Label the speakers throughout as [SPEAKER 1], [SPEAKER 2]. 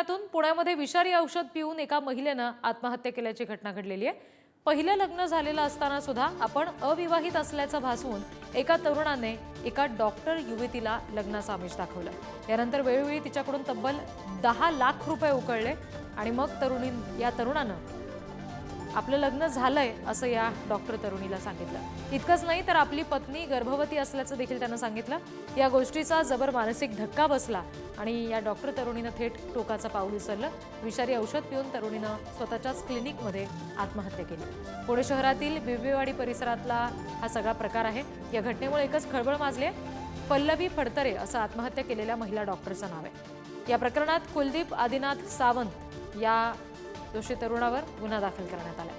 [SPEAKER 1] परिसरातून पुण्यामध्ये विषारी औषध पिऊन एका महिलेनं आत्महत्या केल्याची घटना घडलेली आहे। पहिलं लग्न झालेलं असताना सुद्धा आपण अविवाहित असल्याचं भासवून एका तरुणाने एका डॉक्टर युवतीला लग्नाचं आमिष दाखवलं। यानंतर वेळोवेळी तिच्याकडून तब्बल 10 लाख रुपये उकळले आणि मग या तरुणानं आपलं लग्न झालंय असं या डॉक्टर तरुणीला सांगितलं। इतकंच नाही तर आपली पत्नी गर्भवती असल्याचं देखील त्यानं सांगितलं। या गोष्टीचा जबर मानसिक धक्का बसला आणि या डॉक्टर तरुणीनं थेट टोकाचं पाऊल उचललं। विषारी औषध पिऊन तरुणीनं स्वतःच्याच क्लिनिकमध्ये आत्महत्या केली। पुणे शहरातील बिबवेवाडी परिसरातला हा सगळा प्रकार आहे। या घटनेमुळे एकच खळबळ माजली आहे। पल्लवी फडतरे असं आत्महत्या केलेल्या महिला डॉक्टरचं नाव आहे। या प्रकरणात कुलदीप आदिनाथ सावंत या दोषी तरुणावर गुन्हा दाखल करण्यात आला।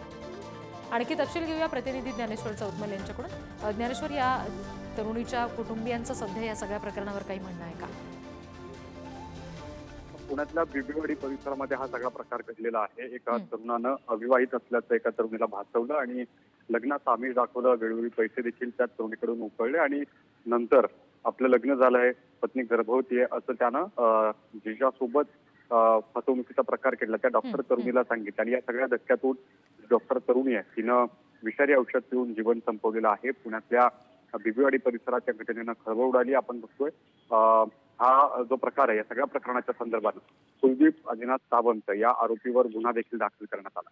[SPEAKER 1] आणखी तपशील घेऊया प्रतिनिधी ज्ञानेश्वर चौतमल यांच्याकडून। ज्ञानेश्वर, या तरुणीच्या कुटुंबियांचं सध्या या सगळ्या प्रकरणावर काही म्हणणं आहे का?
[SPEAKER 2] पुण्यातल्या बिबवेवाडी परिसरामध्ये हा सगळा प्रकार घडलेला आहे। एका तरुणानं अविवाहित असल्याचं एका तरुणीला भासवलं आणि लग्नाचं आमिष दाखवलं। वेळोवेळी पैसे देखील त्या तरुणीकडून उकळले आणि नंतर आपलं लग्न झालंय, पत्नी गर्भवती आहे असं त्यानं जिजासोबत फसवणुकीचा प्रकार केला त्या डॉक्टर तरुणीला सांगितलं। आणि या सगळ्या धक्क्यातून डॉक्टर तरुणी आहे तिनं विषारी औषध पिऊन जीवन संपवलेलं आहे। पुण्यातल्या बिबवेवाडी परिसराच्या घटनेनं खळबळ उडाली। आपण बघतोय हा जो प्रकार आहे या सगळ्या प्रकरणाच्या संदर्भात कुलदीप आदिनाथ सावंत या आरोपीवर गुन्हा देखील दाखल करण्यात आला।